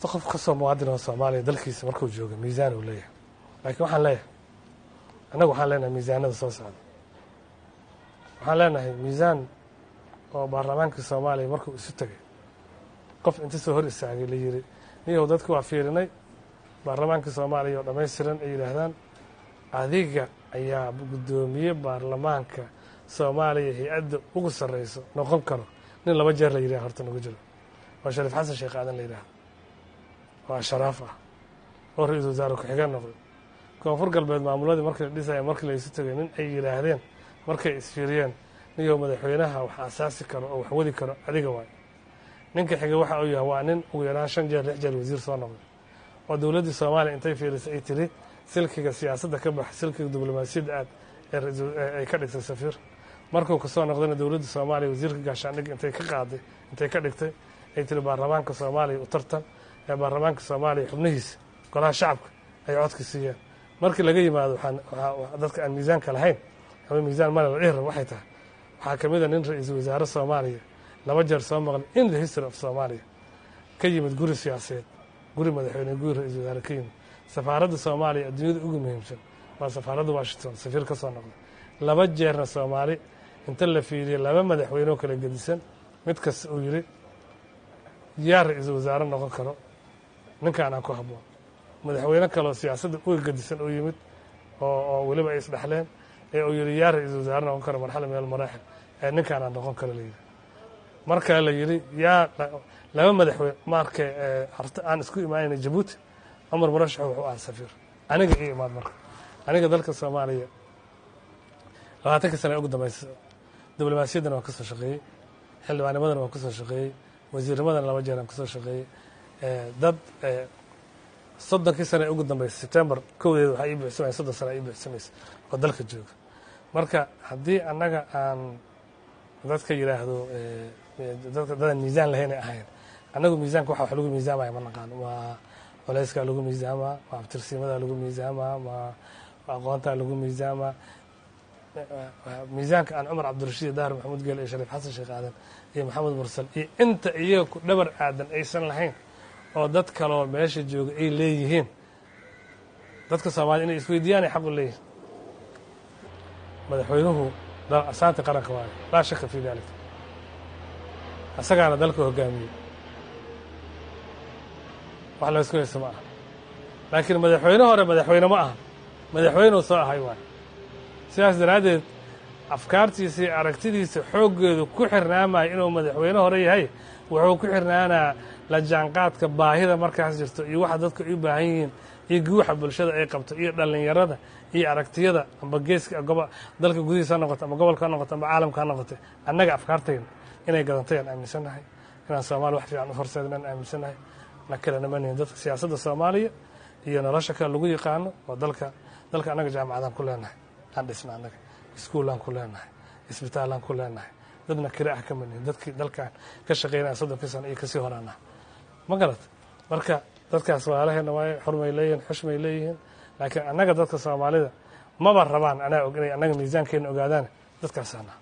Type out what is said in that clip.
qof kasoo muwaadin oo Soomaaliya dalkiisa markuu joogo miisaan uu leeyahay laakiin waxaan leeyahay anagu waxaan leenahay miisaanada soo socda waxaan leenahay miisaan oo baarlamaanka Soomaaliya markuu isu tagay qof inta soo hor istaagay la yiri niyow dadku waa fiirinay baarlamaanka Soomaaliya oo dhameystiran ay yiraahdaan adiga ayaa gudoomiye baarlamaanka Soomaaliya hay'adda ugu sareyso noqon karo nin laba jeer la yiraahdo horta nagu jiro waa Shariif Xasan Sheekh Aadan la yiraahdo waa sharaaf ah oo ra'iisul wasaare ku xiga noqday koonfur galbeed maamuladii markii la dhisay markii la isu tagay nin ay yiraahdeen markay isfiiriyeen niyow madaxweynaha wax asaasi karo oo wax wadi karo adiga waay ninka xiga waxa uu yahay waa nin ugu yaraan 5 jeer 6 jeer wasiir soo noqday oo dawladda Soomaaliya intay fiirisay ay tiri silkiga siyaasadda ka bax silkiga diblomaasiyadda aad ay ka dhigtay safiir markuu ka soo noqdayna dawladda Soomaaliya wasiirka gaashaandhig intay ka qaaday intay ka dhigtay ay tiri baarlamaanka Soomaaliya u tartan ee baarlamaanka Soomaaliya xubnihiisa golaha shacabka ay codka siiyeen markii laga yimaado dadka aan miisaanka lahayn ama miisaan mala dheer waxay tahay waxa kamid ah nin ra'iisul wasaare Soomaaliya laba jeer soo maqan in the history of Soomaaliya ka yimid guri siyaasadeed guri madaxweyne guri ra'iisul wasaare ka yimid safaaradda Soomaaliya adduunyada ugu muhiimsan waa safaaradda Washington safiir ka soo noqday laba jeerna Soomaali inta la fiiriyo laba madaxweyne oo kala gedisan mid kasta uu yiri yaa ra'iisul wasaare noqon karo ninkaan aan ku habboon madaxweyne kale oo siyaasadda uga gedisan oo yimid oo waliba ay isdhaxleen ee uu yiri yaa ra'iisul wasaare noqon karo marxalad meel maraaxil ee ninkaan aan noqon karo leeyahay marka la yiri yaa laba madaxweyne markay aan isku imaanay Djibouti Umar Murashax wuxuu ahaa safiir aniga iyo imaad marka aniga dalka Soomaaliya 20 sano ugu dambeysay diblomaasiyadana waan ka soo shaqeeyay xildhibaannimadana waan ka soo shaqeeyay wasiirnimadana laba jeer aan ka soo shaqeeyay dad 30 sano ugu dambeysay September 1 waxa ay bixisay 30 sano ay bixisay oo dalka jooga marka haddii annaga aan dadka yiraahdo dadka miisaan lahayn ahayn annagu miisaanka waxa lagu miisaamay ma naqaan waa culayska lagu miisaamaa waa abtirsimada lagu miisaamaa waa aqoonta lagu miisaamaa miisaanka aan Umar Cabdirashiid Daar Maxamuud Geel iyo Shariif Xasan Sheekh Aadan iyo Maxamed Mursal iyo inta iyaga ku dhabar aadan aysan lahayn oo dad kale oo meesha jooga ay leeyihiin dadka Soomaaliya inay isweydiiyaan xaq u leeyihiin madaxweynuhu asaanta qaranka waa la shaka fi dalik asagana dalka hogaamiye wax la isku heesama laakiin madaxweyne hore madaxweyne ma aha madaxweyne soo ahay waa siyaas daraadeed afkaartiisa aragtidiisa xooggeedu ku xirnaamay inuu madaxweyne hore yahay wuxuu ku xirnaanaa la jaanqaadka baahida markaas jirto iyo waxa dadku u baahan yihiin iyo guuxa bulshada ay qabto iyo dhalinyarada iyo aragtiyada amba geeska dalka gudihiisa noqoto ama gobolka noqoto ama caalamka noqoto annaga afkaarteen inay gadantayaan aaminsanahay inaan Soomaali wax fiican u horseednaan aaminsanahay nakala manin dadka siyaasadda Soomaaliya iyo nolosha kale lagu yaqaano oo dalka annaga jaamacadan ku leenahay aan dhisnaa annaga iskuulaan ku leenahay isbitaalaan ku leenahay dadna kira ah ka manin dadkii dalkan ka shaqeynaya 30 sano iyo kasii horaana ma garad marka dadkaas walaalaheena way xurmay leeyihiin xushmay leeyihiin laakiin annaga dadka Soomaalida ma rabaan anaa og inay annaga miisaankeena ogaadaan dadkaasana